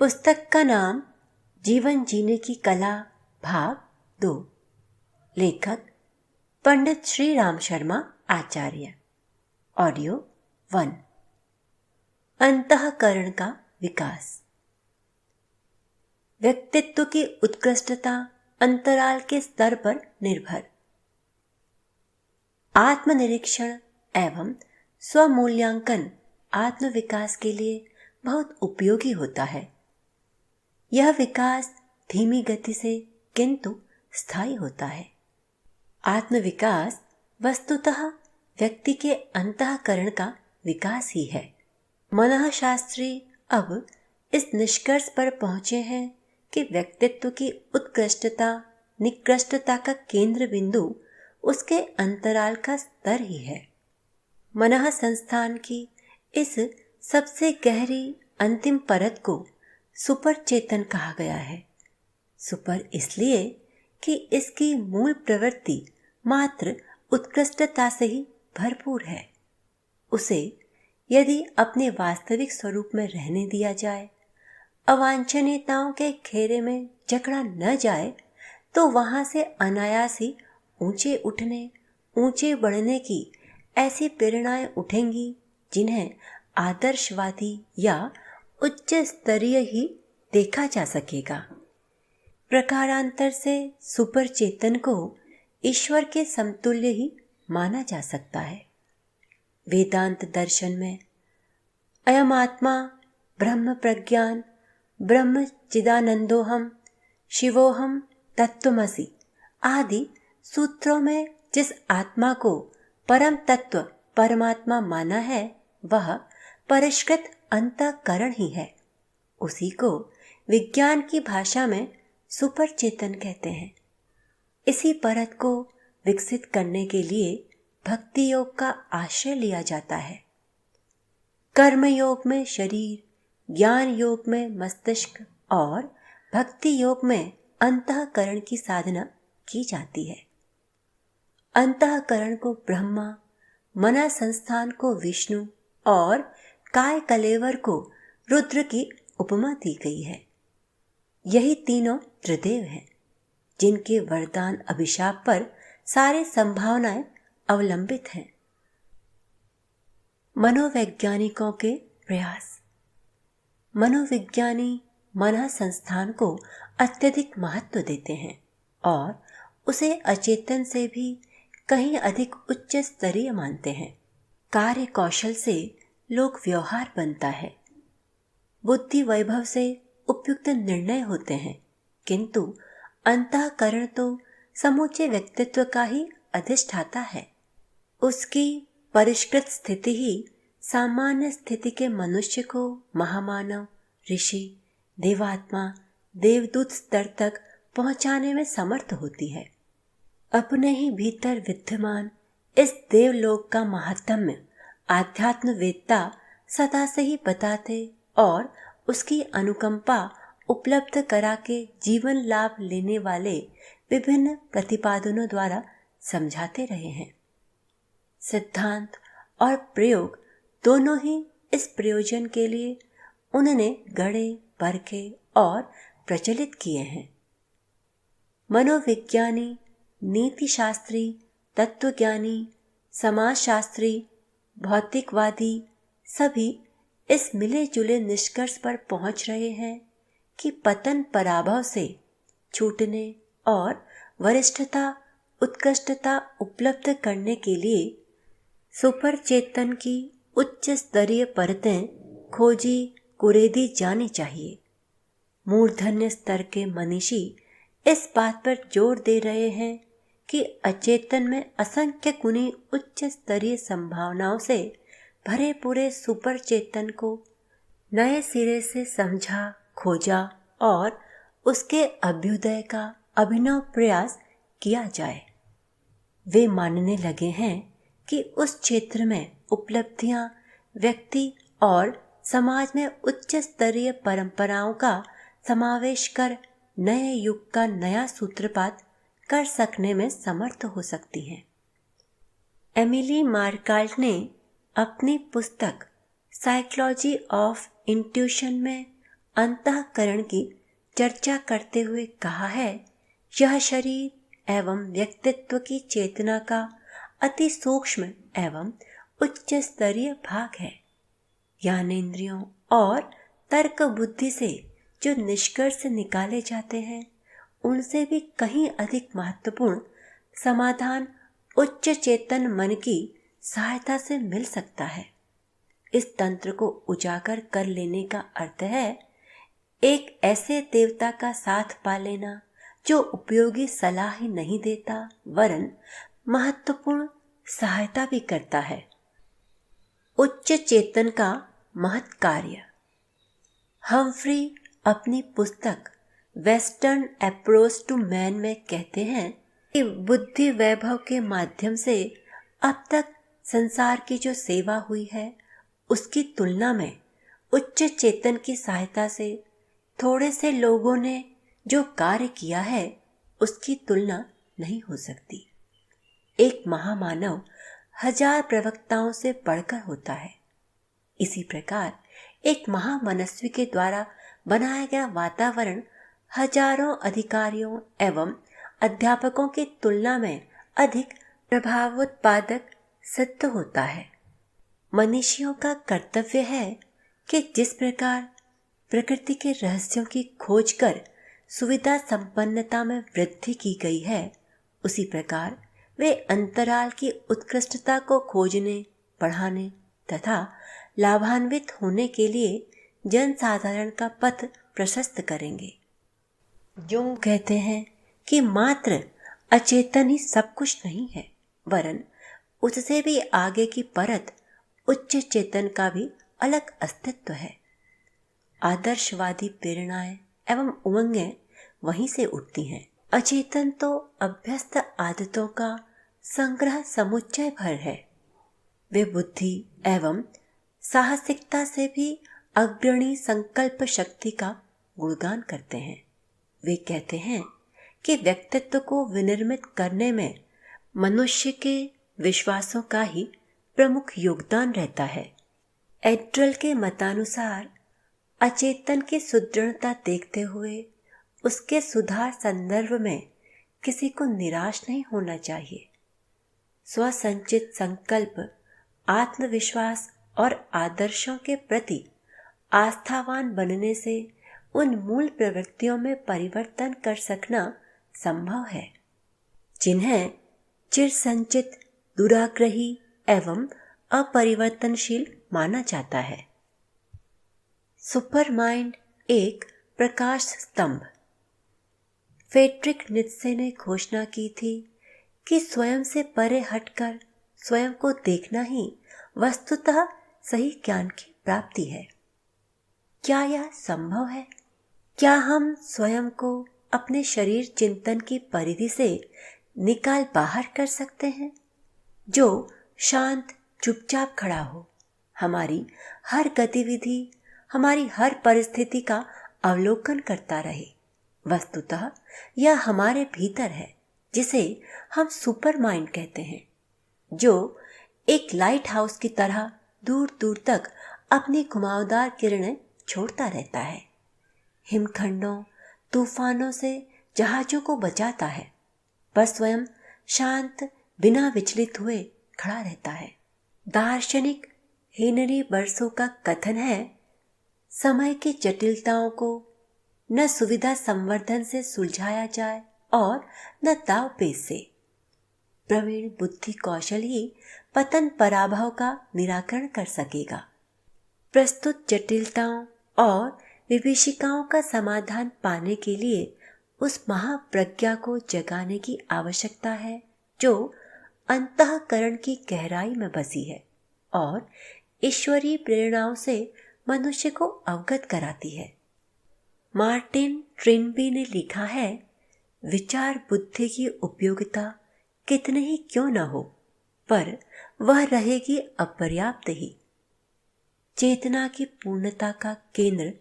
पुस्तक का नाम जीवन जीने की कला भाग 2। लेखक पंडित श्री राम शर्मा आचार्य। ऑडियो 1। अंतःकरण का विकास। व्यक्तित्व की उत्कृष्टता अंतराल के स्तर पर निर्भर। आत्मनिरीक्षण एवं स्वमूल्यांकन आत्मविकास के लिए बहुत उपयोगी होता है। यह विकास धीमी गति से किंतु स्थायी होता है। आत्मविकास वस्तुतः व्यक्ति के अंतःकरण का विकास ही है। मनःशास्त्री अब इस निष्कर्ष पर पहुंचे हैं कि व्यक्तित्व की उत्कृष्टता निकृष्टता का केंद्र बिंदु उसके अंतराल का स्तर ही है। मनः संस्थान की इस सबसे गहरी अंतिम परत को सुपर चेतन कहा गया है। सुपर इसलिए कि इसकी मूल प्रवृत्ति मात्र उत्कृष्टता से ही भरपूर है। उसे यदि अपने वास्तविक स्वरूप में रहने दिया जाए, अवांछनीयताओं के घेरे में जकड़ा न जाए, तो वहां से अनायास ही ऊंचे उठने, ऊंचे बढ़ने की ऐसी प्रेरणाएं उठेंगी जिन्हें आदर्शवादी या उच्च स्तरीय ही देखा जा सकेगा। प्रकारांतर से सुपर चेतन को ईश्वर के समतुल्य ही माना जा सकता है। वेदांत दर्शन में अयम आत्मा ब्रह्म प्रज्ञान ब्रह्म चिदानंदोहम शिवोहम तत्वमसि आदि सूत्रों में जिस आत्मा को परम तत्व परमात्मा माना है, वह परिष्कृत अंतःकरण ही है। उसी को विज्ञान की भाषा में सुपर चेतन कहते हैं। इसी परत को विकसित करने के लिए भक्ति योग का आश्रय लिया जाता है। कर्म योग में शरीर, ज्ञान योग में मस्तिष्क और भक्ति योग में अंतःकरण की साधना की जाती है। अंतःकरण को ब्रह्मा, मना संस्थान को विष्णु और काय कलेवर को रुद्र की उपमा दी गई है। यही तीनों त्रिदेव हैं, जिनके वरदान अभिशाप पर सारी संभावनाएं अवलंबित हैं। मनोवैज्ञानिकों के प्रयास। मनोविज्ञानी मन संस्थान को अत्यधिक महत्व देते हैं और उसे अचेतन से भी कहीं अधिक उच्च स्तरीय मानते हैं। कार्य कौशल से लोक व्यवहार बनता है, बुद्धि वैभव से उपयुक्त निर्णय होते हैं, किंतु अंतःकरण तो समूचे व्यक्तित्व का ही अधिष्ठाता है। उसकी परिष्कृत स्थिति ही सामान्य स्थिति के मनुष्य को महामानव, ऋषि, देवात्मा, देवदूत स्तर तक पहुंचाने में समर्थ होती है। अपने ही भीतर विद्यमान इस देवलोक का महात्म्य आध्यात्म वेत्ता सदा से ही बताते और उसकी अनुकंपा उपलब्ध करा के जीवन लाभ लेने वाले विभिन्न प्रतिपादनों द्वारा समझाते रहे हैं। सिद्धांत और प्रयोग दोनों ही इस प्रयोजन के लिए उन्होंने गढ़े, परखे और प्रचलित किए हैं। मनोविज्ञानी, नीतिशास्त्री, तत्वज्ञानी, समाजशास्त्री, भौतिकवादी सभी इस मिले जुले निष्कर्ष पर पहुंच रहे हैं कि पतन पराभव से छूटने और वरिष्ठता उत्कृष्टता उपलब्ध करने के लिए सुपर चेतन की उच्च स्तरीय परतें खोजी कुरेदी जानी चाहिए। मूर्धन्य स्तर के मनीषी इस बात पर जोर दे रहे हैं कि अचेतन में असंख्य गुनी उच्च स्तरीय संभावनाओं से भरे पूरे सुपर चेतन को नए सिरे से समझा, खोजा और उसके अभ्युदय का अभिनव प्रयास किया जाए। वे मानने लगे हैं कि उस क्षेत्र में उपलब्धियां व्यक्ति और समाज में उच्च स्तरीय परंपराओं का समावेश कर नए युग का नया सूत्रपात कर सकने में समर्थ हो सकती हैं। एमिली मार्काल्ट ने अपनी पुस्तक साइकोलॉजी ऑफ इंट्यूशन में अंतःकरण की चर्चा करते हुए कहा है, यह शरीर एवं व्यक्तित्व की चेतना का अति सूक्ष्म एवं उच्च स्तरीय भाग है। ज्ञानेंद्रियों और तर्क बुद्धि से जो निष्कर्ष निकाले जाते हैं, उनसे भी कहीं अधिक महत्वपूर्ण समाधान उच्च चेतन मन की सहायता से मिल सकता है। इस तंत्र को उजागर कर लेने का अर्थ है एक ऐसे देवता का साथ पा लेना जो उपयोगी सलाह ही नहीं देता वरन महत्वपूर्ण सहायता भी करता है। उच्च चेतन का महत् कार्य। हम्फ्री अपनी पुस्तक वेस्टर्न अप्रोच टू मैन में कहते हैं कि बुद्धि वैभव के माध्यम से अब तक संसार की जो सेवा हुई है, उसकी तुलना में उच्च चेतन की सहायता से थोड़े से लोगों ने जो कार्य किया है, उसकी तुलना नहीं हो सकती। एक महामानव 1000 प्रवक्ताओं से बढ़कर होता है। इसी प्रकार एक महामनस्वी के द्वारा बनाया गया वातावरण हजारों अधिकारियों एवं अध्यापकों की तुलना में अधिक प्रभावोत्पादक सिद्ध होता है। मनुष्यों का कर्तव्य है कि जिस प्रकार प्रकृति के रहस्यों की खोज कर सुविधा संपन्नता में वृद्धि की गई है, उसी प्रकार वे अंतराल की उत्कृष्टता को खोजने, बढ़ाने तथा लाभान्वित होने के लिए जनसाधारण का पथ प्रशस्त करेंगे। जो कहते हैं कि मात्र अचेतन ही सब कुछ नहीं है, वरन उससे भी आगे की परत उच्च चेतन का भी अलग अस्तित्व है। आदर्शवादी प्रेरणाएं एवं उमंगें वहीं से उठती हैं। अचेतन तो अभ्यस्त आदतों का संग्रह समुच्चय भर है। वे बुद्धि एवं साहसिकता से भी अग्रणी संकल्प शक्ति का गुणगान करते हैं। वे कहते हैं कि व्यक्तित्व को विनिर्मित करने में मनुष्य के विश्वासों का ही प्रमुख योगदान रहता है। एड्रल के मतानुसार अचेतन की सुदृढ़ता देखते हुए उसके सुधार संदर्भ में किसी को निराश नहीं होना चाहिए। स्वसंचित संकल्प, आत्मविश्वास और आदर्शों के प्रति आस्थावान बनने से उन मूल प्रवृत्तियों में परिवर्तन कर सकना संभव है जिन्हें चिरसंचित, दुराग्रही एवं अपरिवर्तनशील माना जाता है। सुपरमाइंड एक प्रकाश स्तंभ। फ्रेडरिक नीत्शे ने घोषणा की थी कि स्वयं से परे हटकर स्वयं को देखना ही वस्तुतः सही ज्ञान की प्राप्ति है। क्या यह संभव है? क्या हम स्वयं को अपने शरीर चिंतन की परिधि से निकाल बाहर कर सकते हैं, जो शांत चुपचाप खड़ा हो, हमारी हर गतिविधि, हमारी हर परिस्थिति का अवलोकन करता रहे? वस्तुतः यह हमारे भीतर है, जिसे हम सुपर माइंड कहते हैं, जो एक लाइट हाउस की तरह दूर दूर तक अपनी घुमावदार किरणें छोड़ता रहता है। हिमखंडों, तूफानों से जहाजों को बचाता है, पर स्वयं शांत बिना विचलित हुए खड़ा रहता है। दार्शनिक हेनरी बर्सो का कथन है, समय की जटिलताओं को न सुविधा संवर्धन से सुलझाया जाए और न दाव पेच से। प्रवीण बुद्धि कौशल ही पतन पराभव का निराकरण कर सकेगा। प्रस्तुत जटिलताओं और विभीषिकाओं का समाधान पाने के लिए उस महाप्रज्ञा को जगाने की आवश्यकता है जो अंतःकरण की गहराई में बसी है और ईश्वरीय प्रेरणाओं से मनुष्य को अवगत कराती है। मार्टिन ट्रिनबी ने लिखा है, विचार बुद्धि की उपयोगिता कितने ही क्यों न हो, पर वह रहेगी अपर्याप्त ही। चेतना की पूर्णता का केंद्र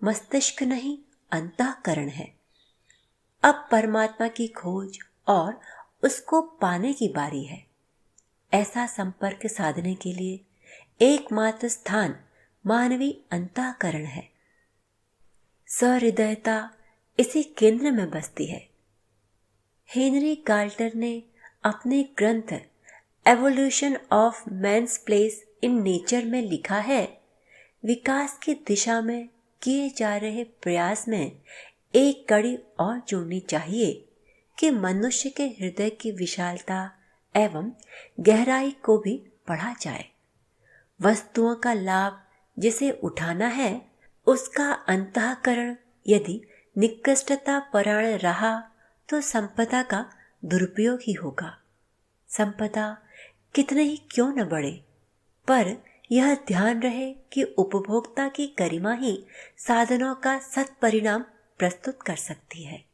मस्तिष्क नहीं, अंतःकरण है। अब परमात्मा की खोज और उसको पाने की बारी है। ऐसा संपर्क साधने के लिए एकमात्र स्थान मानवीय अंतःकरण है। सहृदयता इसी केंद्र में बसती है। हेनरी गाल्टर ने अपने ग्रंथ evolution of man's place in nature में लिखा है, विकास की दिशा में किए जा रहे प्रयास में एक कड़ी और जोड़नी चाहिए कि मनुष्य के हृदय की विशालता एवं गहराई को भी बढ़ा जाए। वस्तुओं का लाभ जिसे उठाना है, उसका अंतःकरण यदि निकृष्टता परायण रहा तो संपदा का दुरुपयोग ही होगा। संपदा कितने ही क्यों न बढ़े, पर यह ध्यान रहे कि उपभोक्ता की गरिमा ही साधनों का सत्परिणाम प्रस्तुत कर सकती है।